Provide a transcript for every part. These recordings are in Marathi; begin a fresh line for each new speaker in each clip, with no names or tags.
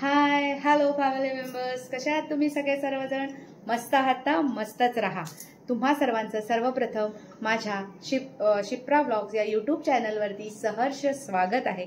हाय हॅलो फॅमिली मेंबर्स, कशा आहात तुम्ही सगळे सर्वजण? मस्त आहात ना? मस्तच राहा. तुम्हा सर्वांचं सर्वप्रथम माझ्या शिप्रा व्लॉग्स या यूट्यूब चॅनलवरती सहर्ष स्वागत आहे.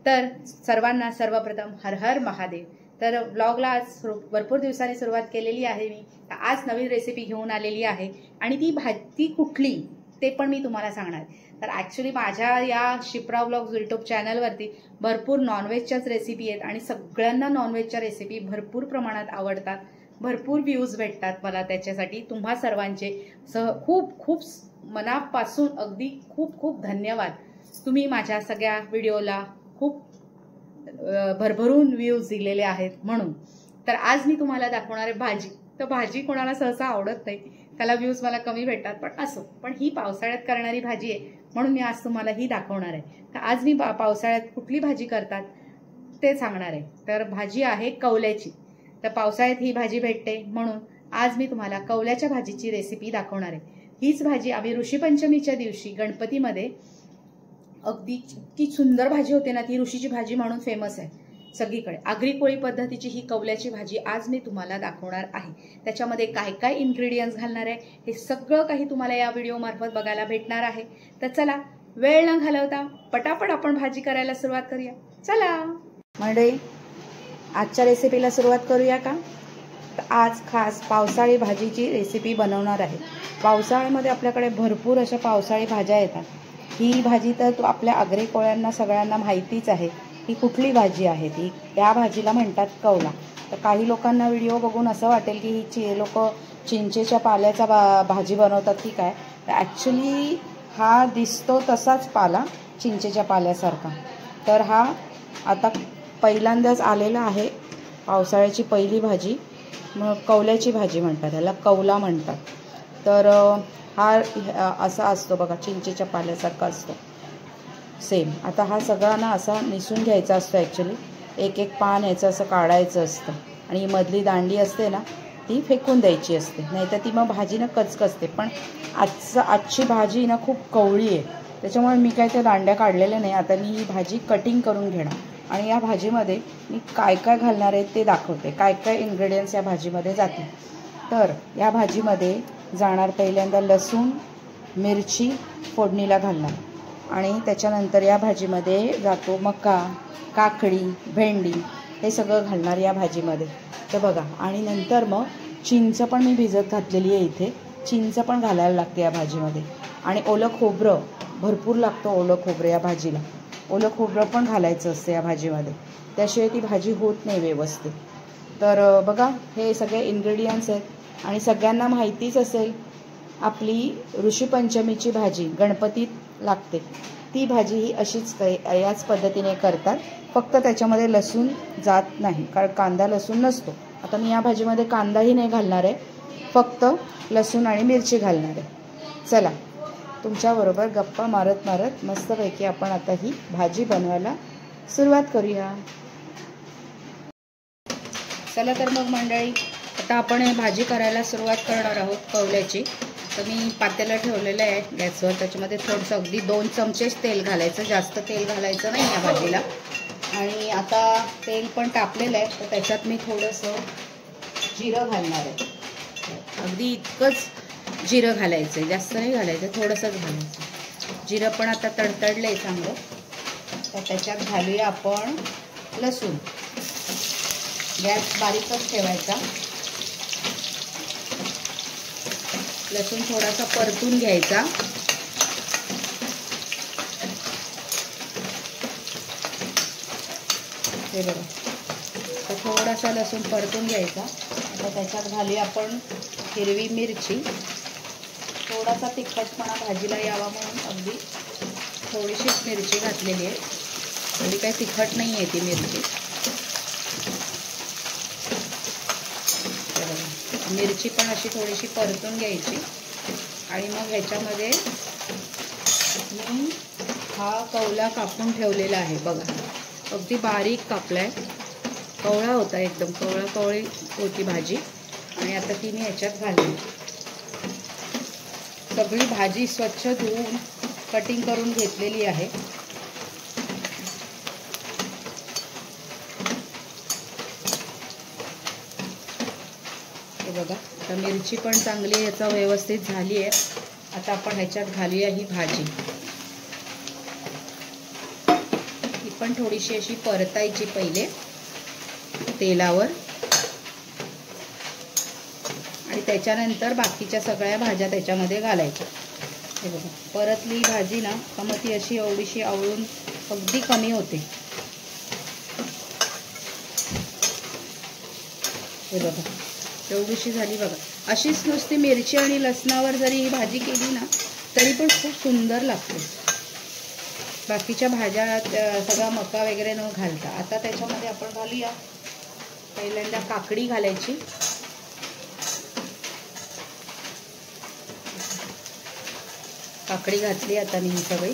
तर सर्वांना सर्वप्रथम हर हर महादेव. तर व्लॉगला आज भरपूर दिवसांनी सुरुवात केलेली आहे मी. आज नवीन रेसिपी घेऊन आलेली आहे आणि ती कुठली ते पण मी तुम्हाला सांगणार. तर ॲक्च्युली माझ्या या शिप्रा व्लॉग्स यूट्यूब चॅनलवरती भरपूर नॉनव्हेजच्याच रेसिपी आहेत आणि सगळ्यांना नॉनव्हेजच्या रेसिपी भरपूर प्रमाणात आवडतात. भरपूर व्ह्यूज भेटतात मला. त्याच्यासाठी तुम्हा सर्वांचे खूप खूप मनापासून अगदी खूप खूप धन्यवाद. तुम्ही माझ्या सगळ्या व्हिडिओला खूप भरभरून व्ह्यूज दिलेले आहेत म्हणून. तर आज मी तुम्हाला दाखवणार आहे भाजी. तर भाजी कोणाला सहसा आवडत नाही, त्याला व्ह्यूज मला कमी भेटतात, पण असो. पण ही पावसाळ्यात करणारी भाजी आहे म्हणून मी आज तुम्हाला ही दाखवणार आहे. तर आज मी पावसाळ्यात कुठली भाजी करतात ते सांगणार आहे. तर भाजी आहे कवल्याची. तर पावसाळ्यात ही भाजी भेटते म्हणून आज मी तुम्हाला कवल्याच्या भाजीची रेसिपी दाखवणार आहे. हीच भाजी आम्ही ऋषीपंचमीच्या दिवशी गणपतीमध्ये अगदी इतकी सुंदर भाजी होते ना, ती ऋषीची भाजी म्हणून फेमस आहे सगळीकडे. आगरी कोळी पद्धतीची ही कवल्याची भाजी आज मी तुम्हाला दाखवणार आहे. त्याच्यामध्ये काय काय इन्ग्रेडियंट्स घालणार आहे हे सगळं काही तुम्हाला या व्हिडिओ मार्फत बघायला भेटणार आहे. तर चला वेळ न घालवता पटापट आपण भाजी करायला सुरुवात करूया. चला मंडळी, आजच्या रेसिपीला सुरुवात करूया का? तर आज खास पावसाळी भाजीची रेसिपी बनवणार आहे. पावसाळ्यामध्ये आपल्याकडे भरपूर अशा पावसाळी भाज्या येतात. ही भाजी तर आपल्या आगरी कोळ्यांना सगळ्यांना माहितीच आहे. ही कुठली भाजी आहे? ती त्या भाजीला म्हणतात कवला. तर काही लोकांना व्हिडिओ बघून असं वाटेल की ही लोक चिंचेच्या पाल्याचा भाजी बनवतात की काय. तर ॲक्च्युली हा दिसतो तसाच पाला, चिंचेच्या पाल्यासारखा. तर हा आता पहिल्यांदाच आलेला आहे पावसाळ्याची पहिली भाजी. मग कवल्याची भाजी म्हणतात, त्याला कवला म्हणतात. तर हा असा असतो बघा, चिंचेच्या पाल्यासारखा असतो सेम. आता हा सगळा ना असा निसून घ्यायचा असतो. ॲक्च्युली एक एक पान याचं असं काढायचं असतं आणि ही मधली दांडी असते ना ती फेकून द्यायची असते, नाहीतर ती मग भाजी ना कचकचते. पण आजची भाजी ना खूप कवळी आहे, त्याच्यामुळे मी काय त्या दांड्या काढलेल्या नाही. आता मी ही भाजी कटिंग करून घेणार आणि या भाजीमध्ये मी काय काय घालणार आहे ते दाखवते. काय काय इन्ग्रेडियंट्स या भाजीमध्ये जातील. तर या भाजीमध्ये जाणार पहिल्यांदा लसूण, मिरची फोडणीला घालणार आणि त्याच्यानंतर या भाजीमध्ये जातो मका, काकडी, भेंडी हे सगळं घालणार या भाजीमध्ये. तर बघा, आणि नंतर मग चिंच पण मी भिजत घातलेली आहे इथे. चिंच पण घालायला लागते या भाजीमध्ये. आणि ओलं खोबरं भरपूर लागतं. ओलं खोबरं या भाजीला, ओलं खोबरं पण घालायचं असतं या भाजीमध्ये, त्याशिवाय ती भाजी होत नाही व्यवस्थित. तर बघा, हे सगळे इन्ग्रेडियंट्स आहेत आणि सगळ्यांना माहितीच असेल आपली ऋषीपंचमीची भाजी गणपतीत लागते. ती भाजी ही अशीच याच पद्धतीने करतात, फक्त त्याच्यामध्ये लसूण जात नाही, कारण कांदा लसूण नसतो. आता मी या भाजीमध्ये कांदाही नाही घालणार आहे, फक्त लसूण आणि मिरची घालणार आहे. चला तुमच्याबरोबर गप्पा मारत मारत मस्तपैकी आपण आता ही भाजी बनवायला सुरुवात करूया. चला तर मग मंडळी, आता आपण भाजी करायला सुरुवात करणार आहोत कवल्याची. तर मी पातेलं ठेवलेलं आहे गॅसवर. त्याच्यामध्ये थोडंसं अगदी 2 चमचेच तेल घालायचं, जास्त तेल घालायचं नाही या भाजीला. आणि आता तेल पण तापलेलं आहे, तर त्याच्यात मी थोडंसं जिरं घालणार आहे. अगदी इतकंच जिरं घालायचं आहे, जास्त नाही घालायचं, थोडंसंच घालायचं. जिरं पण आता तडतडलं आहे चांगलं. तर त्याच्यात घालूया आपण लसूण. गॅस बारीकच ठेवायचा. लसूण थोडासा परतून घ्यायचा. हे बघा, तर थोडासा लसूण परतून घ्यायचा. आता त्याच्यात घालूया आपण हिरवी मिरची. थोडासा तिखटपणा भाजीला यावा म्हणून अगदी थोडीशीच मिरची घातलेली आहे, एवढी काही तिखट नाही आहे ती मिरची. मिरची पण अशी थोडीशी परतून घ्यायची आणि मग ह्याच्यामध्ये मी हा कवला कापून ठेवलेला आहे बघा, अगदी बारीक कापला आहे. कवळा होता, एकदम कवळी होती भाजी. आणि आता ती मी ह्याच्यात घालली. सगळी भाजी स्वच्छ धुवून कटिंग करून घेतलेली आहे. बघा आता मिरची पण चांगली याचा व्यवस्थित झाली आहे। आता आपण ह्याच्यात घालूया ही भाजी, ही पण थोडीशी अशी परतायची पहिले तेलावर आणि त्याच्यानंतर बाकीच्या सगळ्या भाज्या त्याच्यामध्ये घालायच्या। हे बघा परतली भाजी ना का मग ती अशी एवढीशी आवळून अगदी कमी होते। हे बघा एवढीशी झाली बघा। अशीच नुसती मिरची आणि लसणावर जरी ही भाजी केली ना तरी पण खूप सुंदर लागते, बाकीच्या भाज्या सगळा मका वगैरे न घालता। आता त्याच्यामध्ये आपण घालूया पहिल्यांदा काकडी घालायची, काकडी घातली। आता मी ही सगळी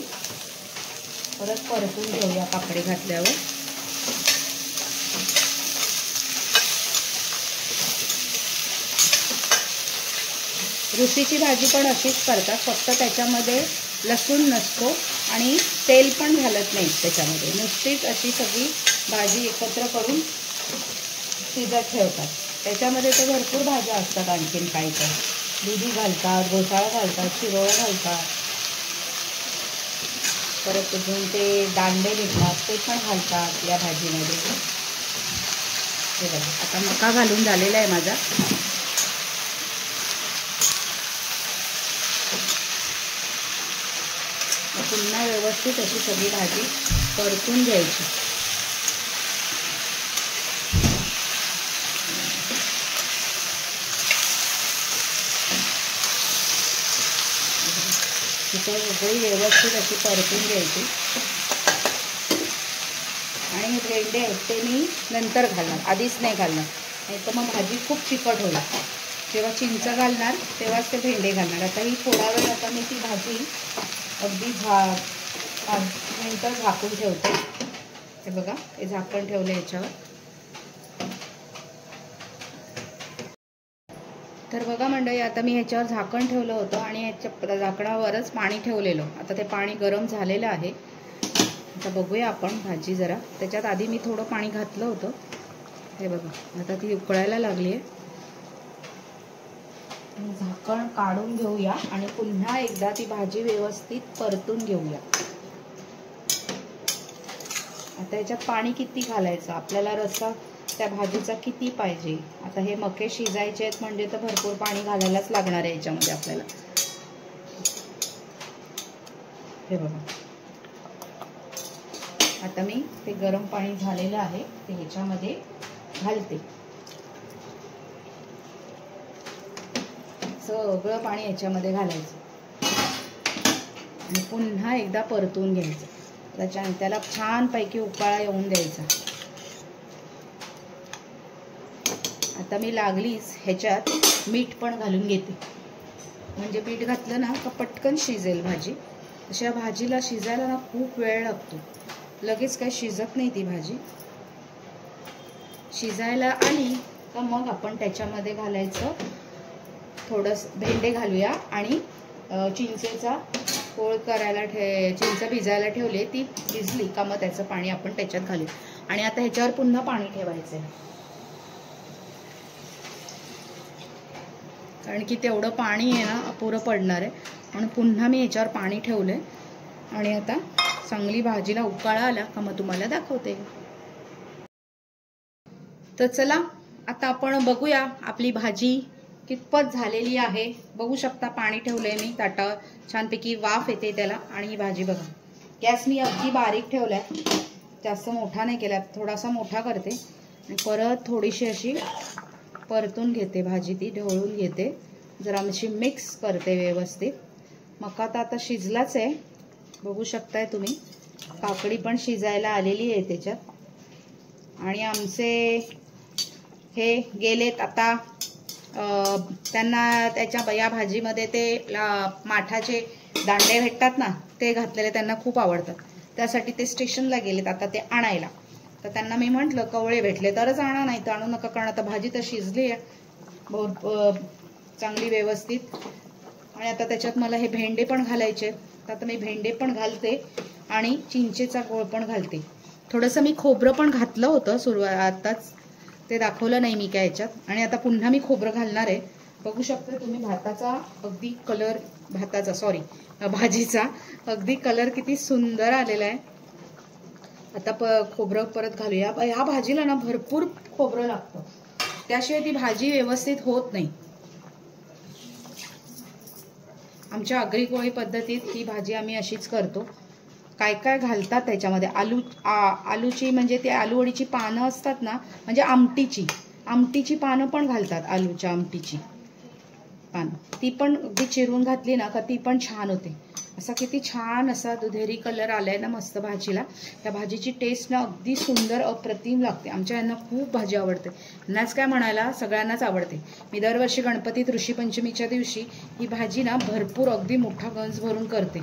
परत परतून घेऊया काकडी घातल्यावर। रुसीची भाजी पण अशीच करतात, फक्त त्याच्यामध्ये लसूण नसतो आणि तेल पण घालत नाही त्याच्यामध्ये, नुसतीच अशी सगळी भाजी एकत्र करून शिजत ठेवतात। त्याच्यामध्ये तर भरपूर भाज्या असतात, आणखीन काही काही दुधी घालतात, घोसाळा घालतात, शिरोळा घालतात, परत अजून ते दांडे भेटतात ते पण घालतात या भाजीमध्ये। हे बघा आता मका घालून झालेला आहे माझा। पुन्हा व्यवस्थित अशी सगळी भाजी परतून घ्यायची। सगळी व्यवस्थित अशी परतून घ्यायची आणि भेंडे आहेत ते मी नंतर घालणार, आधीच नाही घालणार, नाही तर मग भाजी खूप चिकट होईल। जेव्हा चिंच घालणार तेव्हाच ते भेंडे घालणार। आता ही थोडा वेळ आता मी ती भाजी अगदी 5 मिनिटं झाकून ठेवते। हे बघा हे झाकण ठेवलं याच्यावर। तर बघा मंडळी आता मी ह्याच्यावर झाकण ठेवलं होतं आणि ह्याच्या झाकणावरच पाणी ठेवलेलं। आता ते पाणी गरम झालेलं आहे। आता बघूया आपण भाजी जरा, त्याच्यात आधी मी थोडं पाणी घातलं होतं। हे बघा आता ती उकळायला लागली आहे। झाकण काढून घेऊया आणि पुन्हा एकदा ती भाजी व्यवस्थित परतून घेऊया। आता याच्यात पाणी किती घालायचं, आपल्याला रस्सा त्या भाजीचा किती पाहिजे। आता हे मके शिजायचे आहेत म्हणजे तर भरपूर पाणी घालायलाच लागणार आहे याच्यामध्ये आपल्याला। हे बघा आता मी ते गरम पाणी झालेलं आहे ते ह्याच्यामध्ये घालते। सगळं पाणी याच्यामध्ये घालायचं आणि पुन्हा एकदा परतून घ्यायचं। त्याला छानपैकी उकाळा येऊन द्यायचा। आता मी लागलीच ह्याच्यात मीठ पण घालून घेते, म्हणजे मीठ घातलं ना का पटकन शिजेल भाजी। अशा भाजीला शिजायला ना खूप वेळ लागतो, लगेच काही शिजत नाही ती भाजी। शिजायला आली का मग आपण त्याच्यामध्ये घालायचं थोडंसं भेंडे घालूया आणि चिंचेचा पोळ करायला चिंच भिजायला ठेवली, ती भिजली का मग त्याचं पाणी आपण त्याच्यात घालू आणि आता ह्याच्यावर पुन्हा पाणी ठेवायचं आहे, कारण की तेवढं पाणी आहे ना अपुरं पडणार आहे, म्हणून पुन्हा मी ह्याच्यावर पाणी ठेवलंय आणि आता चांगली भाजीला उकाळा आला का मग तुम्हाला दाखवते। तर चला आता आपण बघूया आपली भाजी कितपत झालेली आहे। बघू शकता पाणी ठेवलंय मी ताटावर, छानपैकी वाफ येते त्याला। आणि ही भाजी बघा, गॅस मी अगदी बारीक ठेवलाय, जास्त मोठा नाही केला, थोडासा मोठा करते आणि परत थोडीशी अशी परतून घेते भाजी, ती ढवळून घेते, जरा अशी मिक्स करते व्यवस्थित। मका तर आता शिजलाच आहे, बघू शकताय तुम्ही, काकडी पण शिजायला आलेली आहे त्याच्यात। आणि आमचे हे गेलेत आता, त्यांना त्याच्या या भाजीमध्ये ते माठाचे दांडे भेटतात ना ते घातलेले त्यांना खूप आवडतात, त्यासाठी ते स्टेशनला गेलेत आता ते आणायला। तर त्यांना मी म्हटलं कवळे भेटले तरच आणा, नाही तर आणू नका, कारण आता भाजी तर शिजली आहे चांगली व्यवस्थित। आणि आता त्याच्यात मला हे भेंडे पण घालायचे, तर आता मी भेंडे पण घालते आणि चिंचेचा गोळ पण घालते। थोडंसं मी खोबरं पण घातलं होतं आताच, ते दाखवलं नाही मी काय याच्यात. आणि आता पुन्हा मी खोबरं घालणार आहे. बघू शकता तुम्ही भाताचा अगदी कलर, भाजीचा अगदी कलर किती सुंदर आलेला आहे. आता खोबरं परत घालूया. ह्या भाजीला ना भरपूर खोबरं लागतं, त्याशिवाय ती भाजी व्यवस्थित होत नाही. आमच्या आगरी कोळी पद्धतीत ही भाजी आम्ही अशीच करतो. काय काय घालतात त्याच्यामध्ये, आलूची म्हणजे ते आलूवडीची पानं असतात ना, म्हणजे आमटीची पानं पण घालतात. आलूच्या आमटीची पानं ती पण अगदी चिरून घातली ना का ती पण छान होते. असा किती छान असा दुधेरी कलर आलाय ना मस्त भाजीला. या भाजीची टेस्ट ना अगदी सुंदर अप्रतिम लागते. आमच्या यांना खूप भाजी आवडते. यांनाच काय म्हणायला, सगळ्यांनाच आवडते. मी दरवर्षी गणपतीत ऋषीपंचमीच्या दिवशी ही भाजी ना भरपूर अगदी मोठा गंज भरून करते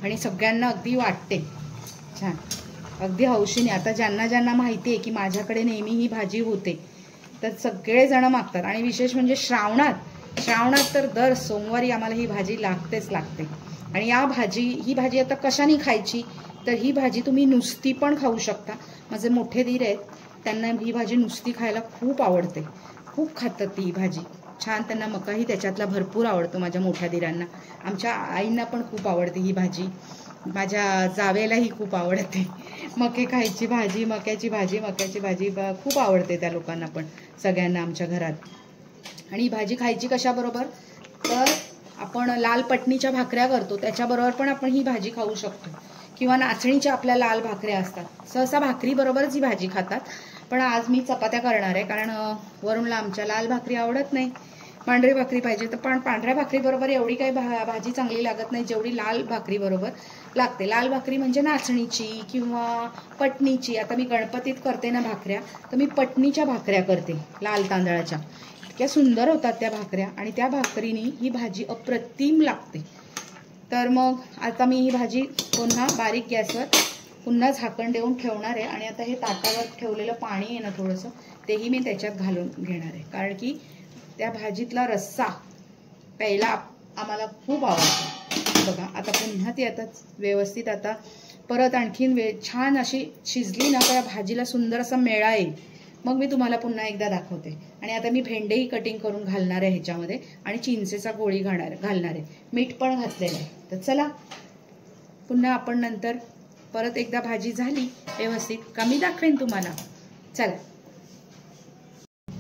आणि सगळ्यांना अगदी वाटते. छान अगदी हौशीने. आता ज्यांना ज्यांना माहिती आहे की माझ्याकडे नेहमी ही भाजी होते तर सगळेजण मागतात. आणि विशेष म्हणजे श्रावणात तर दर सोमवारी आम्हाला ही भाजी लागतेच लागते. आणि ही भाजी आता कशाने खायची, तर ही भाजी तुम्ही नुसती पण खाऊ शकता. माझे मोठे दीर आहेत, त्यांना ही भाजी नुसती खायला खूप आवडते, खूप खातात ती भाजी. छान त्यांना मकाही त्याच्यातला भरपूर आवडतो माझ्या मोठ्या दीरांना. आमच्या आईंना पण खूप आवडते ही भाजी. माझ्या जावेलाही खूप आवडते. मके खायची भाजी, मक्याची भाजी खूप आवडते त्या लोकांना पण, सगळ्यांना आमच्या घरात. आणि ही भाजी खायची कशाबरोबर, तर आपण लाल पटणीच्या भाकऱ्या करतो त्याच्याबरोबर पण आपण ही भाजी खाऊ शकतो. किंवा नाचणीच्या आपल्या लाल भाकऱ्या असतात, सहसा भाकरी बरोबरच ही भाजी खातात. पण आज मी चपात्या करणार आहे, कारण वरुणला आमच्या लाल भाकरी आवडत नाही, पांढरी भाकरी पाहिजे. तर पण पांढऱ्या भाकरी बरोबर एवढी काही भाजी चांगली लागत नाही जेवढी लाल भाकरी बरोबर लागते. लाल भाकरी म्हणजे नाचणीची किंवा पटणीची. आता मी गणपतीत करते ना भाकऱ्या, तर मी पटणीच्या भाकऱ्या करते, लाल तांदळाच्या. इतक्या सुंदर होतात त्या भाकऱ्या आणि त्या भाकरीने ही भाजी अप्रतिम लागते. तर मग आता मी ही भाजी पुन्हा बारीक गॅसवर पुन्हा झाकण देऊन ठेवणार आहे. आणि आता हे ताटावर ठेवलेलं पाणी आहे ना थोडंसं, तेही मी त्याच्यात घालून घेणार आहे, कारण की त्या भाजीतला रस्सा प्यायला आम्हाला खूप आवडतो. बघा आता पुन्हा ती आता व्यवस्थित आता परत आणखीन छान अशी शिजली ना, त्या भाजीला सुंदर असा मेळा येईल. मग मी तुम्हाला पुन्हा एकदा दाखवते. आणि आता मी भेंडेही कटिंग करून घालणार आहे ह्याच्यामध्ये, आणि चिंचेचा गोळी घालणार आहे, मीठ पण घातलेलं आहे. तर चला पुन्हा आपण नंतर परत एकदा भाजी झाली व्यवस्थित का मी दाखवेन तुम्हाला. चला.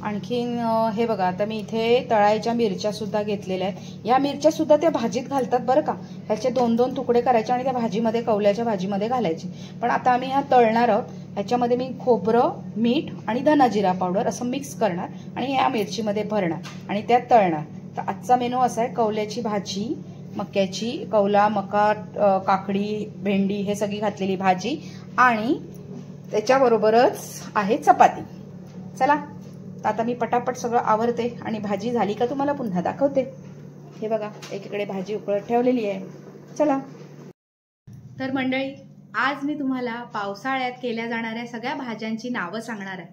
आणखीन हे बघा, आता मी इथे तळायच्या मिरच्या सुद्धा घेतलेल्या आहेत. ह्या मिरच्या सुद्धा त्या भाजीत घालतात बरं का. ह्याचे 2-2 तुकडे करायचे आणि त्या भाजीमध्ये, कौल्याच्या भाजीमध्ये घालायचे. पण आता आम्ही ह्या तळणार आहोत. ह्याच्यामध्ये मी खोबरं, मीठ आणि धना जिरा पावडर असं मिक्स करणार आणि या मिरचीमध्ये भरणार आणि त्यात तळणार. तर आजचा मेनू असा आहे, कौल्याची भाजी, मक्याची, कौला, मका, काकडी, भेंडी हे सगळी घातलेली भाजी आणि त्याच्याबरोबरच आहे चपाती. चला आता मी पटापट सगळं आवरते आणि भाजी झाली का तुम्हाला पुन्हा दाखवते. हे बघा, एकीकडे भाजी उकळत ठेवलेली आहे. चला. तर मंडळी, आज मी तुम्हाला पावसाळ्यात केल्या जाणाऱ्या सगळ्या भाज्यांची नावं सांगणार आहे.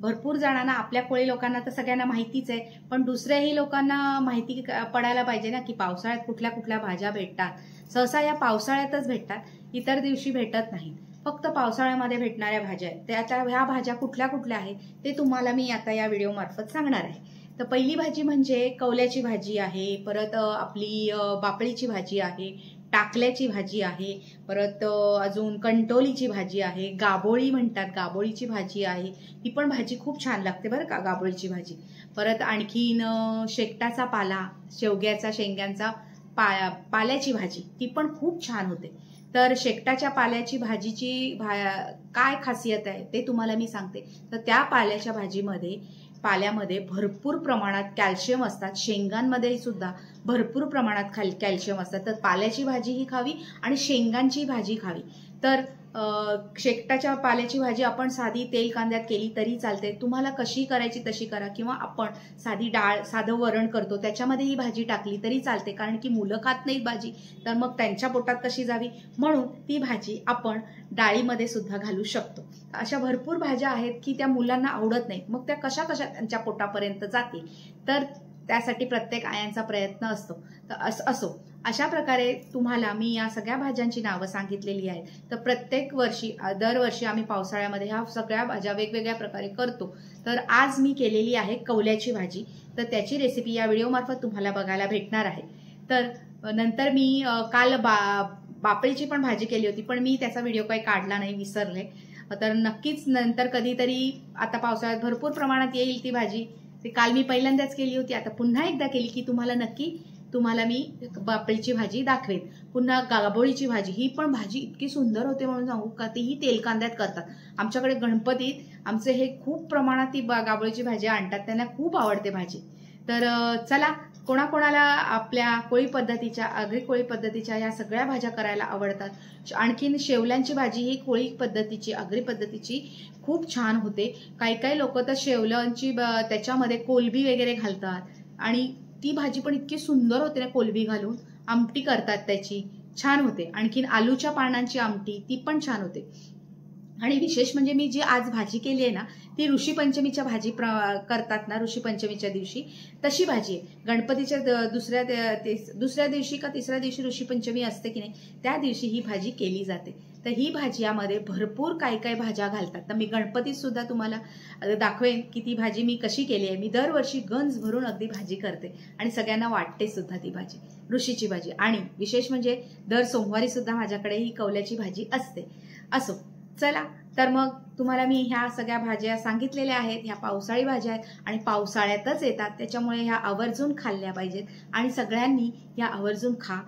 भरपूर जणांना, आपल्या कोळी लोकांना तर सगळ्यांना माहितीच आहे, पण दुसऱ्याही लोकांना माहिती पडायला पाहिजे ना की पावसाळ्यात कुठल्या कुठल्या भाज्या भेटतात. सहसा या पावसाळ्यातच भेटतात, इतर दिवशी भेटत नाहीत. फक्त पावसाळ्यामध्ये भेटणाऱ्या भाज्या आहेत. त्या ह्या भाज्या कुठल्या कुठल्या आहेत ते तुम्हाला मी आता या व्हिडिओ मार्फत सांगणार आहे. तर पहिली भाजी म्हणजे कौल्याची भाजी आहे, परत आपली बापळीची भाजी आहे, टाकल्याची भाजी आहे, परत अजून कंटोलीची भाजी आहे, गाबोळी म्हणतात, गाबोळीची भाजी आहे. ही पण भाजी खूप छान लागते बरं का, गाबोळीची भाजी. परत आणखीन शेकटाचा पाला, शेंग्यांचा पाल्याची भाजी, ती पण खूप छान होते. तर शेकटाच्या पाल्याची भाजीची काय खासियत आहे ते तुम्हाला मी सांगते. तर त्या पाल्यामध्ये भरपूर प्रमाणात कॅल्शियम असतात. शेंगांमध्ये सुद्धा भरपूर प्रमाणात कॅल्शियम असतात. तर पाल्याची भाजी ही खावी आणि शेंगांची भाजी खावी. तर शेकटाच्या पाल्याची भाजी आपण साधी तेल कांद्यात केली तरी चालते, तुम्हाला कशी करायची तशी करा. किंवा आपण साधी डाळ, साधं वरण करतो त्याच्यामध्ये ही भाजी टाकली तरी चालते, कारण की मुलं खात नाहीत भाजी, तर मग त्यांच्या पोटात कशी जावी, म्हणून ती भाजी आपण डाळीमध्ये सुद्धा घालू शकतो. अशा भरपूर भाज्या आहेत की त्या मुलांना आवडत नाहीत, मग त्या कशा त्यांच्या पोटापर्यंत जातील. तर त्यासाठी प्रत्येक आयांचा प्रयत्न असतो. तर असो, अशा प्रकारे तुम्हाला मी या सगळ्या भाज्यांची नावं सांगितलेली आहेत. तर प्रत्येक वर्षी दरवर्षी आम्ही पावसाळ्यामध्ये ह्या सगळ्या भाज्या वेगवेगळ्या प्रकारे करतो. तर आज मी केलेली आहे कौल्याची भाजी. तर त्याची रेसिपी या व्हिडिओमार्फत तुम्हाला बघायला भेटणार आहे. तर नंतर मी काल बापळीची पण भाजी केली होती, पण मी त्याचा व्हिडिओ काही काढला नाही, विसरले. तर नक्कीच नंतर कधीतरी, आता पावसाळ्यात भरपूर प्रमाणात येईल ती भाजी. ते काल मी पहिल्यांदाच केली होती, आता पुन्हा एकदा केली की तुम्हाला मी बापळीची भाजी दाखवेन. पुन्हा गाबोळीची भाजी, ही पण भाजी इतकी सुंदर होते म्हणून सांगू का. तीही तेल कांद्यात करतात. आमच्याकडे गणपतीत आमचे हे खूप प्रमाणात ती गाबोळीची भाजी आणतात, त्यांना खूप आवडते भाजी. तर चला, कोणाकोणाला आपल्या कोळी पद्धतीच्या, आगरी कोळी पद्धतीच्या या सगळ्या भाज्या करायला आवडतात. आणखीन शेवल्यांची भाजी ही कोळी पद्धतीची, आगरी पद्धतीची खूप छान होते. काही लोक तर शेवल्यांची त्याच्यामध्ये कोलबी वगैरे घालतात आणि ती भाजी पण इतकी सुंदर होते ना, कोलबी घालून आमटी करतात त्याची, छान होते. आणखीन आलूच्या पानांची आमटी, ती पण छान होते. आणि विशेष म्हणजे मी जी आज भाजी केली आहे ना, ती ऋषीपंचमीच्या भाजी करतात ना, ऋषीपंचमीच्या दिवशी तशी भाजी आहे. गणपतीच्या दुसऱ्या दिवशी का तिसऱ्या दिवशी ऋषीपंचमी असते की नाही, त्या दिवशी ही भाजी केली जाते. तर ही भाजी यामध्ये भरपूर काही भाज्या घालतात. तर मी गणपतीत सुद्धा तुम्हाला दाखवेन की ती भाजी मी कशी केली आहे. मी दरवर्षी गंज भरून अगदी भाजी करते आणि सगळ्यांना वाटते सुद्धा ती भाजी, ऋषीची भाजी. आणि विशेष म्हणजे दर सोमवारी सुद्धा माझ्याकडे ही कौल्याची भाजी असते. असो, चला, तर मग तुम्हाला मी ह्या सगळ्या भाज्या सांगितलेल्या आहेत. ह्या पावसाळी भाज्या आहेत आणि पावसाळ्यातच येतात, त्याच्यामुळे ह्या आवर्जून खाल्ल्या पाहिजेत आणि सगळ्यांनी ह्या आवर्जून खा.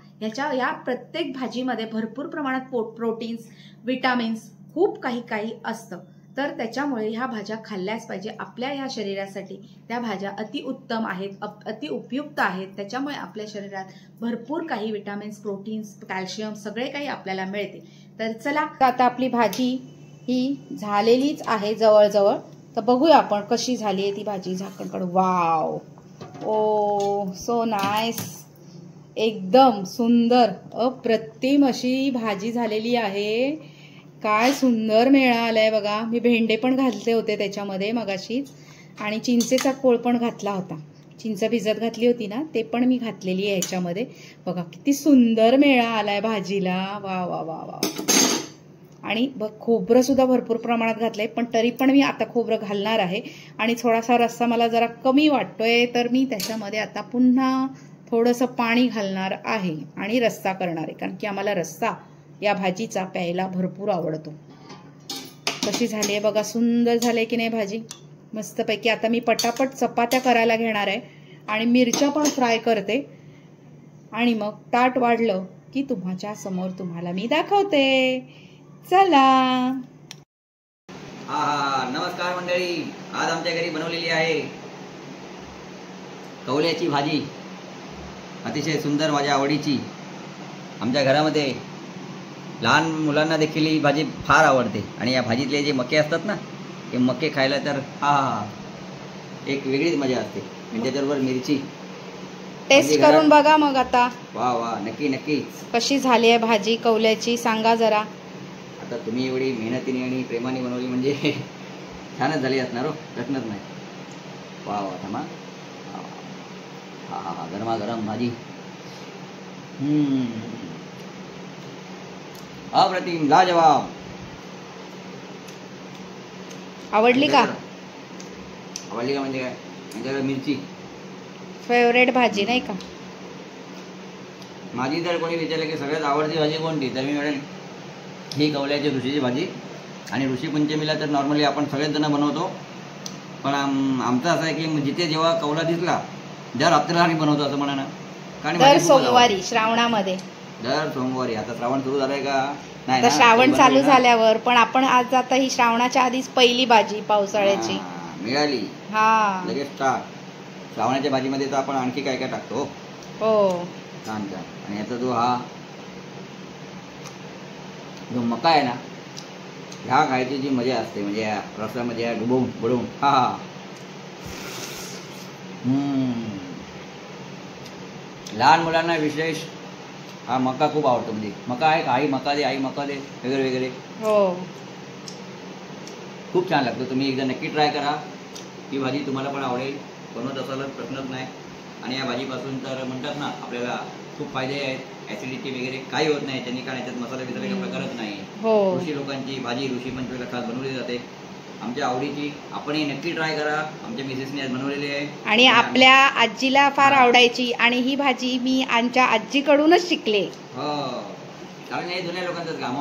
या प्रत्येक भाजीमध्ये भरपूर प्रमाणात प्रोटीन्स, विटामिन्स खूप काही असतं. तर त्याच्यामुळे ह्या भाज्या खाल्ल्याच पाहिजे आपल्या ह्या शरीरासाठी. त्या भाज्या अतिउत्तम आहेत, अति उपयुक्त आहेत. त्याच्यामुळे आपल्या शरीरात भरपूर काही विटामिन्स, प्रोटीन्स, कॅल्शियम सगळे काही आपल्याला मिळते. तर चला, आता आपली भाजी ही झालेलीच आहे जवळजवळ. तर बघूया आपण कशी झाली आहे ती भाजी. झाकण काढू. वाव, ओ सो नाईस, एकदम सुंदर अप्रतिम अशी भाजी झालेली आहे. काय सुंदर मेळा आलाय बघा. मी भेंडे पण घातले होते त्याच्यामध्ये मगाशीच आणि चिंचेचा कोळ पण घातला होता. चिंच भिजत घातली होती ना, ते पण मी घातलेली आहे ह्याच्यामध्ये. बघा किती सुंदर मेळा आलाय भाजीला. वा वा वा वा. आणि खोबरं सुद्धा भरपूर प्रमाणात घातलंय, पण तरी पण मी आता खोबरं घालणार आहे. आणि थोडासा रस्सा मला जरा कमी वाटतोय, तर मी त्याच्यामध्ये आता पुन्हा थोडंसं पाणी घालणार आहे आणि रस्सा करणार आहे, कारण की आम्हाला रस्सा या भाजीचा प्यायला भरपूर आवडतो. कशी झाली आहे बघा, सुंदर झाली की नाही भाजी, मस्तपैकी. आता मी पटापट चपात्या करायला घेणार आहे आणि मिरच्या पण फ्राय करते आणि मग ताट वाढलं की तुमच्या समोर तुम्हाला मी दाखवते. चला.
नमस्कार मंडळी, आज आमच्या घरी बनवलेली आहे कौल्याची भाजी. अतिशय सुंदर, माझ्या आवडीची. आमच्या घरामध्ये लहान मुलांना देखील ही भाजी फार आवडते आणि या भाजीतले जे मके असतात ना, ते मके खायला तर एक वेगळीच मजा असते. म्हणजे त्याच्याबरोबर मिरची.
टेस्ट करून बघा मग आता.
वा वा, नक्की नक्की.
कशी झाली आहे भाजी कौल्याची सांगा जरा.
आता तुम्ही एवढी मेहनतीने आणि प्रेमाने बनवली म्हणजे छानच झाली असणार हो, प्रश्नच नाही. वा वा, थांबा. हा गरमागरम भाजी. अप्रतिम, लाजवाब.
आवडली का?
आवडली का म्हणजे काय, म्हणजे मिरची
फेवरेट भाजी नाही का
माझी. जर कोणी विचारलं की सगळ्यात आवडती भाजी कोणती, तर मी म्हणेन ही कौल्याची ऋषीची भाजी. आणि ऋषीपंचमीला तर नॉर्मली आपण सगळेच जण बनवतो, पण आमचं असं आहे की जिथे जेव्हा कौला दिसला दर रात्रीला आम्ही बनवतो असं म्हणा ना. कारण
दर सोमवारी श्रावणामध्ये,
दर सोमवारी. आता श्रावण सुरू झालंय का? नाही,
श्रावण चालू झाल्यावर. पण आपण आज आता ही श्रावणाच्या आधीच पहिली भाजी पावसाळ्याची
मिळाली.
हा,
लगेच टाक. श्रावणाच्या भाजीमध्ये तर आपण आणखी काय काय टाकतो.
हो,
छान छान. आणि याचा जो मका आहे ना, ह्या खायची जी मजा असते, म्हणजे या रसामध्ये या डुबवून बुडवून. लहान मुलांना विशेष हा मका खूप आवडतो. म्हणजे मका आहे का, आई मका दे, आई मका दे, वगैरे वगैरे.
हो,
खूप छान लागतो. तुम्ही एकदा नक्की ट्राय करा. ही भाजी तुम्हाला पण आवडेल. बनवत असालच प्रश्नच नाही. आणि या भाजीपासून तर म्हणतात ना आपल्याला खूप फायदे आहेत, ऍसिडिटी वगैरे काही होत नाही त्यांनी, कारण याच्यात मसाला बिसाला काही प्रकारच नाही.
हो.
ऋषी लोकांची भाजी ऋषी पंचमीला खास बनवली जाते, आमच्या आवडीची. आपणही नक्की ट्राय करा, आमच्या मिसेसने आज बनवलेली आहे
आणि आपल्या आजीला फार आवडायची आणि ही भाजी मी आमच्या आजीकडूनच शिकले.
हो, कारण हे जुन्या लोकांचंच काम.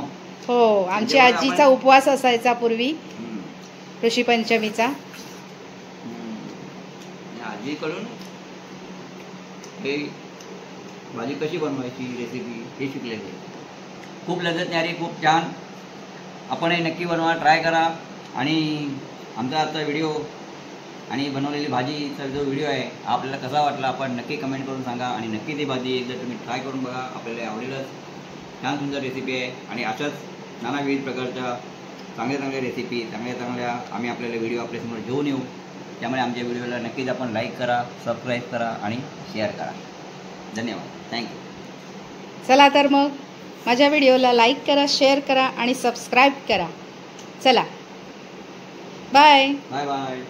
हो, आमची आजीचा उपवास असायचा पूर्वी ऋषी पंचमीचा.
आजीकडून हे भाजी कशी बनवायची रेसिपी हे शिकलेली. खूप लज्जत न्यारी, खूप छान. आपणही नक्की बनवा, ट्राय करा. आणि आमचा आजचा व्हिडिओ आणि बनवलेली भाजीचा जो व्हिडिओ आहे आपल्याला कसा वाटला आपण नक्की कमेंट करून सांगा. आणि नक्की ती भाजी एकदा तुम्ही ट्राय करून बघा, आपल्याला आवडेलच. छान सुंदर रेसिपी आहे आणि अशाच नानाविध प्रकारच्या चांगल्या रेसिपी चांगल्या आम्ही आपल्याला व्हिडिओ आपल्यासमोर घेऊन येऊ. त्यामुळे आमच्या व्हिडिओला नक्कीच आपण लाईक करा, सबस्क्राईब करा आणि शेअर करा. धन्यवाद, थँक्यू.
चला तर मग माझ्या व्हिडिओला लाईक करा, शेअर करा आणि सबस्क्राईब करा. चला, बाय
बाय बाय.